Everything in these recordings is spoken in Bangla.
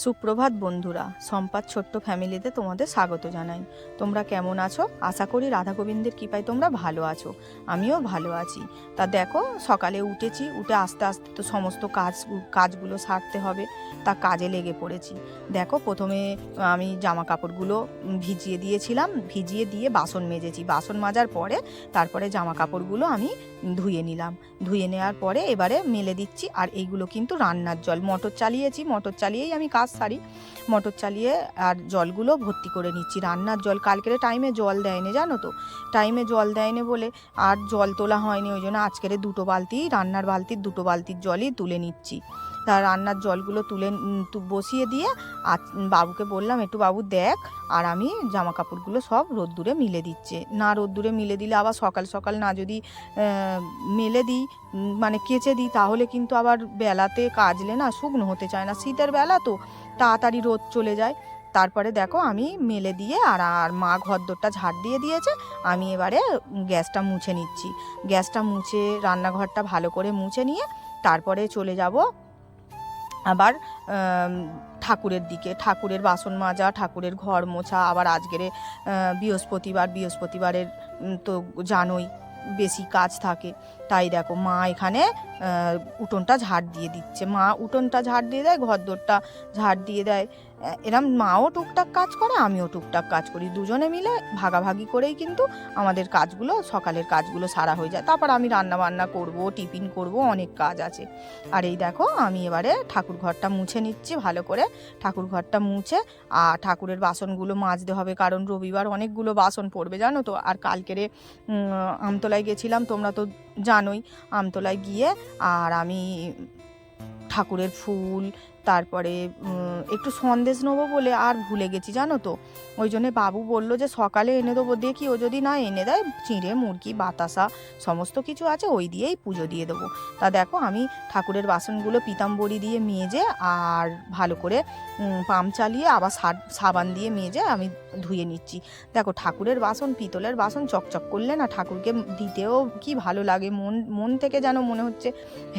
সুপ্রভাত বন্ধুরা, সম্পাদ ছোট্ট ফ্যামিলিতে তোমাদের স্বাগত জানাই। তোমরা কেমন আছো? আশা করি রাধা গোবিন্দের কৃপায় তোমরা ভালো আছো। আমিও ভালো আছি। তা দেখো, সকালে উঠেছি, উঠে আস্তে আস্তে তো সমস্ত কাজগুলো সারতে হবে, তা কাজে লেগে পড়েছি। দেখো, প্রথমে আমি জামা কাপড়গুলো ভিজিয়ে দিয়েছিলাম, ভিজিয়ে দিয়ে বাসন মেজেছি। বাসন মাজার পরে তারপরে জামা কাপড়গুলো আমি ধুয়ে নিলাম। ধুয়ে নেওয়ার পরে এবারে মেলে দিচ্ছি। আর এইগুলো কিন্তু রান্নার জল, মোটর চালিয়েছি, মোটর চালিয়েই আমি কাজ সারি। মোটর চালিয়ে আর জলগুলো ভর্তি করে নিচ্ছি, রান্নার জল। কালকের টাইমে জল দেয়নি, জানো তো, টাইমে জল দেয়নি বলে আর জল তোলা হয়নি। ওই জন্য আজকের দুটো বালতি, রান্নার বালতির দুটো বালতির জলই তুলে নিচ্ছি। তা রান্নার জলগুলো তুলে বসিয়ে দিয়ে আর বাবুকে বললাম, একটু বাবু দেখ। আর আমি জামা কাপড়গুলো সব রোদ্দুরে মিলে দিচ্ছে। না, রোদ্দুরে মিলে দিলে আবার সকাল সকাল না যদি মেলে দিই, মানে কেচে দিই, তাহলে কিন্তু আবার বেলাতে কাচলে না শুকনো হতে চায় না। শীতের বেলা তো তাড়াতাড়ি রোদ চলে যায়। তারপরে দেখো আমি মেলে দিয়ে আর মা ঘরদোরটা ঝাড় দিয়ে দিয়েছে। আমি এবারে গ্যাসটা মুছে নিচ্ছি। গ্যাসটা মুছে রান্নাঘরটা ভালো করে মুছে নিয়ে তারপরে চলে যাব আবার ঠাকুরের দিকে। ঠাকুরের বাসন মাজা, ঠাকুরের ঘর মোছা। আবার আজকের বৃহস্পতিবারের তো জানোই বেশি কাজ থাকে। তাই দেখো, মা এখানে উঠোনটা ঝাড় দিয়ে দিচ্ছে। মা উঠোনটা ঝাড় দিয়ে দেয়, ঘরদোরটা ঝাড় দিয়ে দেয়। এরম মাও টুকটাক কাজ করে, আমিও টুকটাক কাজ করি। দুজনে মিলে ভাগাভাগি করেই কিন্তু আমাদের কাজগুলো, সকালের কাজগুলো সারা হয়ে যায়। তারপর আমি রান্না বান্না করব, টিফিন করব, অনেক কাজ আছে। আর এই দেখো, আমি এবারে ঠাকুর ঘরটা মুছে নিচ্ছি ভালো করে। ঠাকুর ঘরটা মুছে আর ঠাকুরের বাসনগুলো মাজতে হবে, কারণ রবিবার অনেকগুলো বাসন পড়বে, জানো তো। আর কালকেরে আমতলায় গেছিলাম, তোমরা তো জানোই। আমতলায় গিয়ে আর আমি ঠাকুরের ফুল, তারপরে একটু সন্দেশ নেবো বলে আর ভুলে গেছি, জানো তো। ওই জন্যে বাবু বললো যে সকালে এনে দেবো। দেখি ও যদি না এনে দেয়, চিঁড়ে মুরগি বাতাসা সমস্ত কিছু আছে, ওই দিয়েই পুজো দিয়ে দেবো। তা দেখো, আমি ঠাকুরের বাসনগুলো পিতাম্বরী দিয়ে মেজে আর ভালো করে পাম্প চালিয়ে আবার সাবান দিয়ে মেজে আমি ধুয়ে নিচ্ছি। দেখো, ঠাকুরের বাসন, পিতলের বাসন চকচক করলে না ঠাকুরকে দিতেও কি ভালো লাগে। মন থেকে যেন মনে হচ্ছে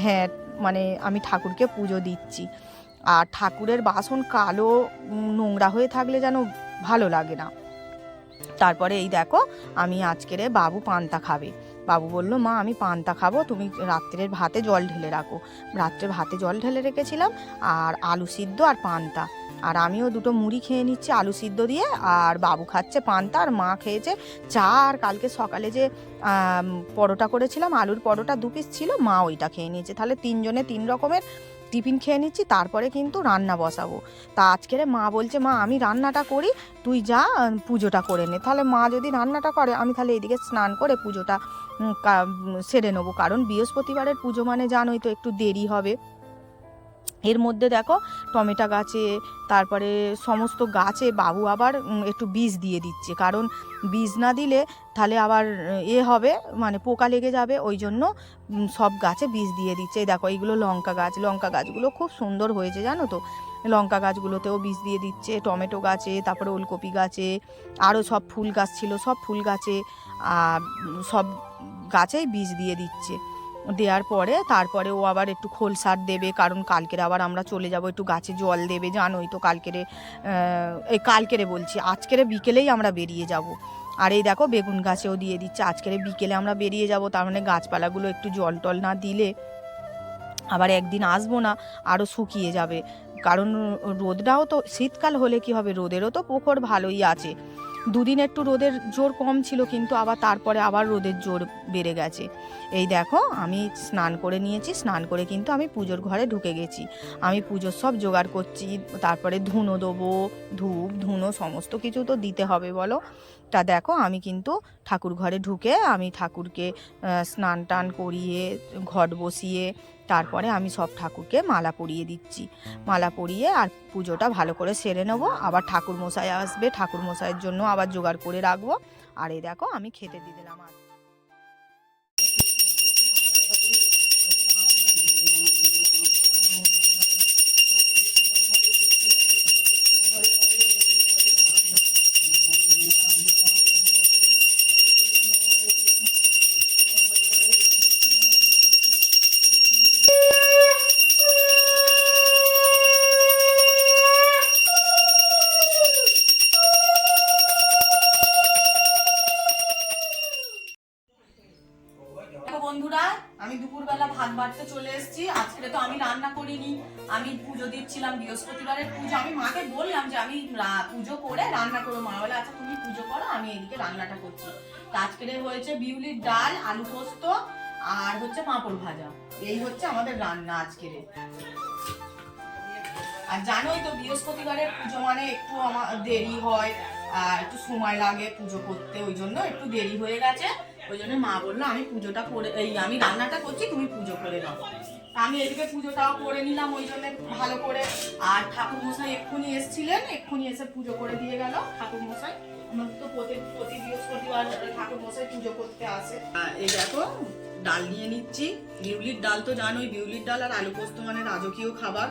হ্যাঁ, মানে আমি ঠাকুরকে পুজো দিচ্ছি। আর ঠাকুরের বাসন কালো নোংরা হয়ে থাকলে যেন ভালো লাগে না। তারপরে এই দেখো, আমি আজকের বাবু পান্তা খাবে। বাবু বললো, মা আমি পান্তা খাবো, তুমি রাত্রের ভাতে জল ঢেলে রাখো। রাত্রে ভাতে জল ঢেলে রেখেছিলাম, আর আলু সিদ্ধ আর পান্তা। আর আমিও দুটো মুড়ি খেয়ে নিচ্ছি আলু সিদ্ধ দিয়ে, আর বাবু খাচ্ছে পান্তা, আর মা খেয়েছে চা। আর কালকে সকালে যে পরোটা করেছিলাম, আলুর পরোটা 2 পিস ছিল, মা ওইটা খেয়ে নিয়েছে। তাহলে 3 জনে 3 রকমের টিফিন খেয়ে নিচ্ছি। তারপরে কিন্তু রান্না বসাবো। তা আজকের মা বলছে, মা আমি রান্নাটা করি, তুই যা পুজোটা করে নে। তাহলে মা যদি রান্নাটা করে, আমি তাহলে এদিকে স্নান করে পুজোটা সেরে নেবো। কারণ বৃহস্পতিবারের পুজো মানে জানোই তো, একটু দেরি হবে। এর মধ্যে দেখো, টমেটো গাছে, তারপরে সমস্ত গাছে বাবু আবার একটু বীজ দিয়ে দিচ্ছে। কারণ বীজ না দিলে তাহলে আবার হবে, মানে পোকা লেগে যাবে। ওই জন্য সব গাছে বীজ দিয়ে দিচ্ছে। এই দেখো, এইগুলো লঙ্কা গাছ, লঙ্কা গাছগুলো খুব সুন্দর হয়েছে, জানো তো। লঙ্কা গাছগুলোতেও বীজ দিয়ে দিচ্ছে, টমেটো গাছে, তারপরে ওলকপি গাছে, আরও সব ফুল গাছ ছিল, সব ফুল গাছে সব গাছেই বীজ দিয়ে দিচ্ছে। দেওয়ার পরে তারপরে ও আবার একটু খোল সার দেবে, কারণ কালকের আবার আমরা চলে যাব, একটু গাছে জল দেবে, জানোই তো। কালকেরে বলছি, আজকের বিকেলেই আমরা বেরিয়ে যাব। আর এই দেখো, বেগুন গাছেও দিয়ে দিচ্ছে। আজকের বিকেলে আমরা বেরিয়ে যাব, তার মানে গাছপালাগুলো একটু জল টল না দিলে আবার একদিন আসবো না, আরও শুকিয়ে যাবে। কারণ রোদটাও তো, শীতকাল হলে কি হবে, রোদেরও তো প্রখর ভালোই আছে। 2 দিন একটু রোদের জোর কম ছিল, কিন্তু আবার তারপরে আবার রোদের জোর বেড়ে গেছে। এই দেখো, আমি স্নান করে নিয়েছি, স্নান করে কিন্তু আমি পুজোর ঘরে ঢুকে গেছি। আমি পুজোর সব জোগাড় করছি। তারপরে ধুনো দেবো, ধূপ ধুনো সমস্ত কিছু তো দিতে হবে, বলো। তা দেখো, আমি কিন্তু ঠাকুর ঘরে ঢুকে আমি ঠাকুরকে স্নান টান করিয়ে ঘট বসিয়ে তারপরে আমি সব ঠাকুরকে মালা পরিয়ে দিচ্ছি। মালা পরিয়ে আর পুজোটা ভালো করে সেরে নেবো। আবার ঠাকুর মশাই আসবে, ঠাকুর মশাইয়ের জন্য আবার জোগাড় করে রাখবো। আর এই দেখো, আমি খেতে দিয়ে দিলাম। আমি দুপুরবেলা ভাত বাড়তে চলে এসেছি। আজকে তো আমি রান্না করিনি, আমি পুজো দিচ্ছিলাম, বৃহস্পতিবারের পুজো। আমি মাকে বললাম যে আমি পুজো করে রান্না করবো। মা বলে আচ্ছা তুমি পুজো করো, আমি এদিকে রান্নাটা করছি। আজকে হয়েছে বিউলির ডাল, আলু পোস্ত আর হচ্ছে পাঁপড় ভাজা। এই হচ্ছে আমাদের রান্না আজকে। আর জানোই তো বৃহস্পতিবারের পুজো মানে একটু আমার দেরি হয়, একটু সময় লাগে পুজো করতে, ওই জন্য একটু দেরি হয়ে গেছে। ওই জন্য মা বললো আমি পুজোটা করে আমি রান্নাটা করছি, তুমি পুজো করে দাও। আমি এদিকে পুজোটাও করে নিলাম ওই জন্য ভালো করে। আর ঠাকুর মশাই এক্ষুনি এসেছিলেন, এক্ষুনি এসে পুজো করে দিয়ে গেল ঠাকুর মশাই। আমাদের তো প্রতি বৃহস্পতিবার ঠাকুর মশাই পুজো করতে আসে। এই দেখো ডাল নিয়ে নিচ্ছি, বিউলির ডাল তো জানোই, বিউলির ডাল আর আলু পোস্ত মানে রাজকীয় খাবার।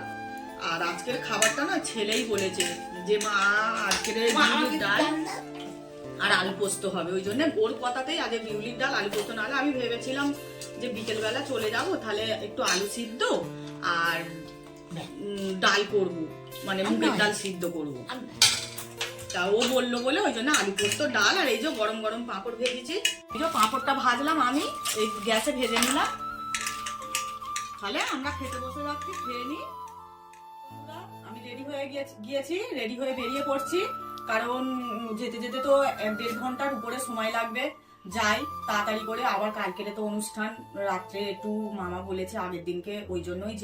আর আজকের খাবারটা না ছেলেই বলেছে যে মা আজকের বিউলির ডাল আর আলু পোস্ত হবে, ওই জন্য ওর কথাতেই আজ বিউলির ডাল আলু পোস্ত। নাহলে আমি ভেবেছিলাম যে বিকেল বেলা চলে যাব, তাহলে একটু আলু সিদ্ধ আর ডাল করব, মানে মুগের ডাল সিদ্ধ করব। তা ও বললো বলে ওই জন্য আলু পোস্ত ডাল। আর এই যে গরম গরম পাঁপড় ভেজেছি, এই যে পাঁপড়টা ভাজলাম আমি এই গ্যাসে ভেজে নিলাম। তাহলে আমরা খেতে বসে যাচ্ছি, খেয়ে নিই। আমি রেডি হয়ে গিয়েছি, রেডি হয়ে বেরিয়ে পড়ছি, কারণ যেতে যেতে তো 1.5 ঘন্টার উপরে সময় লাগবে। যাই তাড়াতাড়ি করে, আবার কালকের তো অনুষ্ঠান রাত্রে, একটু মামা বলেছে আগের দিনকে, ওই জন্যই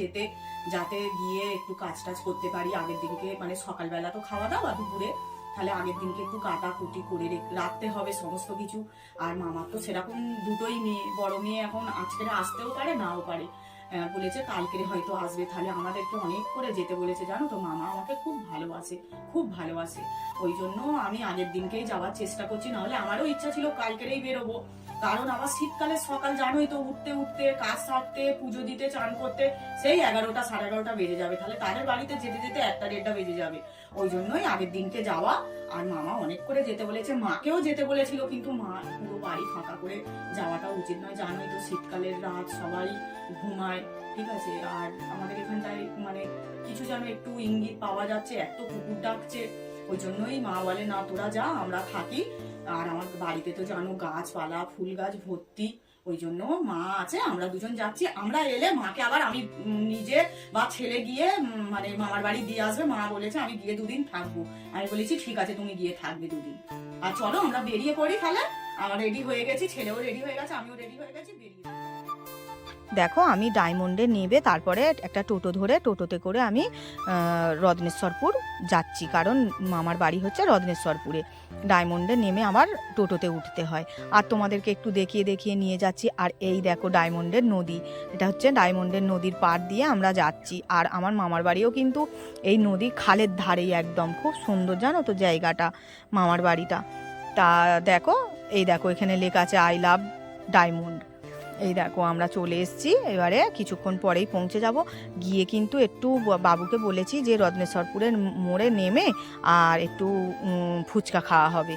যাতে গিয়ে একটু কাজ টাজ করতে পারি আগের দিনকে। মানে সকালবেলা তো খাওয়া দাওয়া, দুপুরে তাহলে আগের দিনকে একটু কাটাকুটি করে রাখতে হবে সমস্ত কিছু। আর মামার তো সেরকম দুটোই মেয়ে, বড় মেয়ে এখন আজকে আসতেও পারে নাও পারে, বলেছে কালকের হয়তো আসবে। তাহলে আমাদেরকে অনেক করে যেতে বলেছে, জানো তো মামা আমাকে খুব ভালোবাসে, খুব ভালোবাসে। ওই জন্য আমি আগের দিনকেই যাওয়ার চেষ্টা করছি, নাহলে আমারও ইচ্ছা ছিল কালকেরেই বেরোবো। কারণ আবার শীতকালে সকাল জানোই তো, উঠতে উঠতে কাজ সারতে পুজো দিতে চান করতে সেই 11টা 11:30 বেজে যাবে। তাহলে তাদের বাড়িতে যেতে যেতে 1টা 1:30 বেজে যাবে। ওই জন্যই আগের দিনকে যাওয়া। আর মামা অনেক করে যেতে বলেছে, মাকেও যেতে বলেছিল, কিন্তু মা পুরো বাড়ি ফাঁকা করে যাওয়াটা উচিত নয়, জানোই তো শীতকালের রাত সবাই ঘুমায়, ঠিক আছে। আর আমাদের এখানটায় মানে কিছু যেন একটু ইঙ্গিত পাওয়া যাচ্ছে, এত কুকুর ডাকছে। ওই জন্যই মা বলে না তোরা যা, আমরা থাকি। আর আমার বাড়িতে তো জানো গাছপালা ফুল গাছ ভর্তি, ওই জন্য মা আছে, আমরা দুজন যাচ্ছি। আমরা এলে মাকে আবার আমি নিজে বা ছেলে গিয়ে মানে মামার বাড়ি দিয়ে আসবে। মা বলেছে আমি গিয়ে 2 দিন থাকবো। আমি বলেছি ঠিক আছে তুমি গিয়ে থাকবে 2 দিন। আর চলো আমরা বেরিয়ে পড়ি তাহলে। আমার রেডি হয়ে গেছি, ছেলেও রেডি হয়ে গেছে, আমিও রেডি হয়ে গেছি, বেরিয়ে। দেখো আমি ডায়মন্ডে নেবে তারপরে একটা টোটো ধরে, টোটোতে করে আমি রত্নেশ্বরপুর যাচ্ছি, কারণ মামার বাড়ি হচ্ছে রত্নেশ্বরপুরে। ডায়মন্ডে নেমে আমার টোটোতে উঠতে হয়। আর তোমাদেরকে একটু দেখিয়ে নিয়ে যাচ্ছি। আর এই দেখো ডায়মন্ডের নদী, এটা হচ্ছে ডায়মন্ডের নদীর পাড় দিয়ে আমরা যাচ্ছি। আর আমার মামার বাড়িও কিন্তু এই নদী খালের ধারেই, একদম খুব সুন্দর জানো তো জায়গাটা, মামার বাড়িটা। তা দেখো এই দেখো এখানে লেখা আছে আই লাভ ডায়মন্ড। এই দেখো আমরা চলে এসেছি, এবারে কিছুক্ষণ পরেই পৌঁছে যাব। গিয়ে কিন্তু একটু বাবুকে বলেছি যে রত্নেশ্বরপুরের মোড়ে নেমে আর একটু ফুচকা খাওয়া হবে।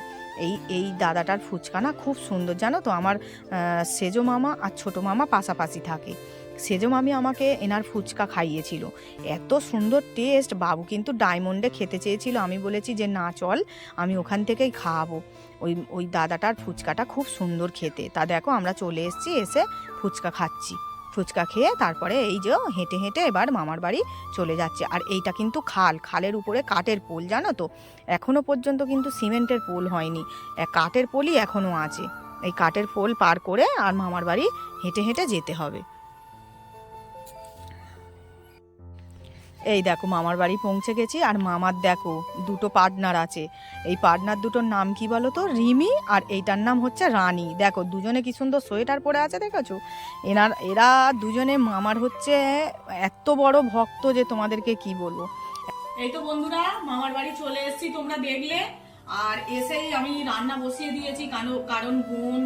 এই দাদাটার ফুচকা না খুব সুন্দর জানো তো। আমার সেজো মামা আর ছোটো মামা পাশাপাশি থাকে। সেজো মামি আমাকে এনার ফুচকা খাইয়েছিল, এত সুন্দর টেস্ট। বাবু কিন্তু ডায়মন্ডে খেতে চেয়েছিল, আমি বলেছি যে না চল আমি ওখান থেকেই খাওয়াবো। ওই দাদাটার ফুচকাটা খুব সুন্দর খেতে। তা দেখো আমরা চলে এসেছি, এসে ফুচকা খাচ্ছি। ফুচকা খেয়ে তারপরে এই যে হেঁটে হেঁটে এবার মামার বাড়ি চলে যাচ্ছে। আর এইটা কিন্তু খালের উপরে কাঠের পোল জানো তো, এখনো পর্যন্ত কিন্তু সিমেন্টের পোল হয়নি, কাঠের পোলই এখনো আছে। এই কাঠের পোল পার করে আর মামার বাড়ি হেঁটে হেঁটে যেতে হবে। এই দেখো মামার বাড়ি পৌঁছে গেছি। আর মামার দেখো 2টো পার্টনার আছে। এই পার্টনার দুটোর নাম কি বলো তো, রিমি আর এইটার নাম হচ্ছে রানী। দেখো দুজনে কি সুন্দর সোয়েটার পরে আছে দেখেছো। এরা দুজনে মামার হচ্ছে এত বড় ভক্ত যে তোমাদেরকে কি বলবো। এই তো বন্ধুরা মামার বাড়ি চলে এসেছি, তোমরা দেখলে। আর এসেই আমি রান্না বসিয়ে দিয়েছি, কারণ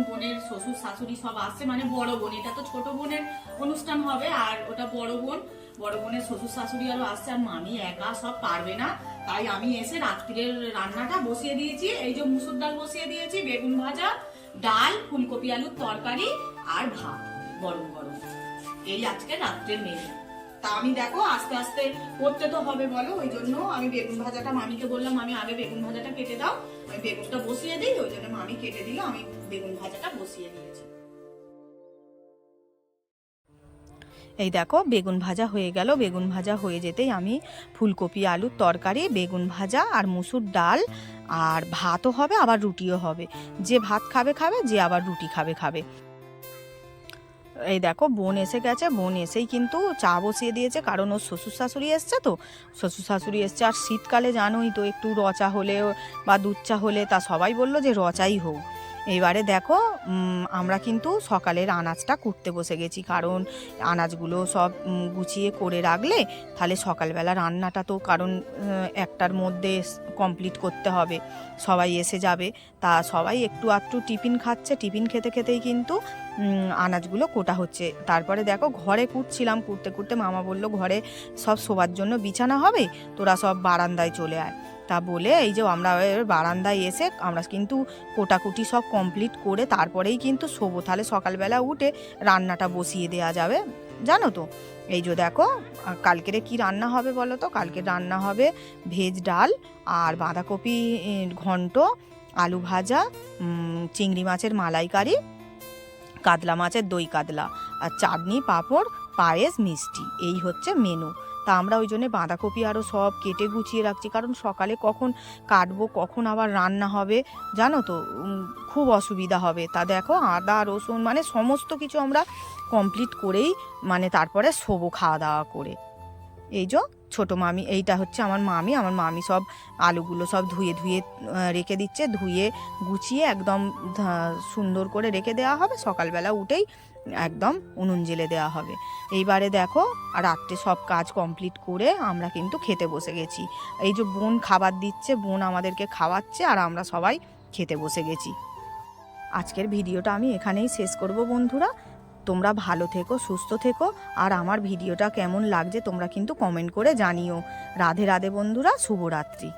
বোনের শ্বশুর শাশুড়ি সব আসছে, মানে বড় বোন, এটা তো ছোট বোনের অনুষ্ঠান হবে আর ওটা বড় বোনের শ্বশুর শাশুড়ি আরো আসছে। আর মামি একা সব পারবে না, তাই আমি এসে রাত্রির রান্নাটা বসিয়ে দিয়েছি। এই যে মুসুর ডাল বসিয়ে দিয়েছি, বেগুন ভাজা, ডাল, ফুলকপি আলুর তরকারি আর ভাত গরম গরম, এই আজকে রাত্রের মেনু। তা আমি দেখো আস্তে আস্তে করতে তো হবে বলো, ওই জন্য আমি বেগুন ভাজাটা মামিকে বললাম আমি আগে বেগুন ভাজাটা কেটে দাও, আমি বেগুনটা বসিয়ে দিই। ওই জন্য মামি কেটে দিল, আমি বেগুন ভাজাটা বসিয়ে দিয়েছি। এই দেখো বেগুন ভাজা হয়ে গেল। বেগুন ভাজা হয়ে যেতেই আমি ফুলকপি আলুর তরকারি, বেগুন ভাজা আর মুসুর ডাল আর ভাতও হবে, আবার রুটিও হবে। যে ভাত খাবে খাবে, যে আবার রুটি খাবে খাবে। এই দেখো বোন এসে গেছে, বোন এসেই কিন্তু চা বসিয়ে দিয়েছে, কারণ ওর শ্বশুর শাশুড়ি এসছে তো, শ্বশুর শাশুড়ি এসছে। আর শীতকালে জানোই তো, একটু রচা হলে বা দুধ চা হলে তা সবাই বললো যে রচাই হোক। এবারে দেখো আমরা কিন্তু সকালের আনাজটা কুটতে বসে গেছি, কারণ আনাজগুলো সব গুছিয়ে করে রাখলে তাহলে সকালবেলা রান্নাটা তো, কারণ একটার মধ্যে কমপ্লিট করতে হবে, সবাই এসে যাবে। তা সবাই একটু আধটু টিফিন খাচ্ছে, টিফিন খেতে খেতেই কিন্তু আনাজগুলো কোটা হচ্ছে। তারপরে দেখো ঘরে কুটছিলাম, কুটতে কুটতে মামা বললো ঘরে সব শোবার জন্য বিছানা হবে, তোরা সব বারান্দায় চলে আয়। তা বলে এই যে আমরা বারান্দায় এসে আমরা কিন্তু কোটাকুটি সব কমপ্লিট করে তারপরেই কিন্তু শোবো, তাহলে সকালবেলা উঠে রান্নাটা বসিয়ে দেওয়া যাবে, জানো তো। এই যে দেখো কালকেরে কি রান্না হবে বলো তো। কালকে রান্না হবে ভেজ ডাল আর বাঁধাকপি ঘন্ট, আলু ভাজা, চিংড়ি মাছের মালাইকারি, কাতলা মাছের দই কাতলা, আর চাটনি, পাঁপড়, পায়েস, মিষ্টি। এই হচ্ছে মেনু। তা আমরা ওই জন্যে বাঁধাকপি আরও সব কেটে গুছিয়ে রাখছি, কারণ সকালে কখন কাটবো, কখন আবার রান্না হবে, জানো তো, খুব অসুবিধা হবে। তা দেখো আদা রসুন মানে সমস্ত কিছু আমরা কমপ্লিট করেই মানে তারপরে শোবো খাওয়া দাওয়া করে। এই যে ছোটো মামি, এইটা হচ্ছে আমার মামি। আমার মামি সব আলুগুলো সব ধুয়ে ধুয়ে রেখে দিচ্ছে, ধুয়ে গুছিয়ে একদম সুন্দর করে রেখে দেওয়া হবে, সকালবেলা উঠেই একদম উনুন জেলে দেওয়া হবে। এইবারে দেখো আর রাত্রে সব কাজ কমপ্লিট করে আমরা কিন্তু খেতে বসে গেছি। এই যে বোন খাবার দিচ্ছে, বোন আমাদেরকে খাওয়াচ্ছে, আর আমরা সবাই খেতে বসে গেছি। আজকের ভিডিওটা আমি এখানেই শেষ করব বন্ধুরা। তোমরা ভালো থেকো, সুস্থ থেকো, আর আমার ভিডিওটা কেমন লাগছে তোমরা কিন্তু কমেন্ট করে জানিও। রাধে রাধে বন্ধুরা, শুভরাত্রি।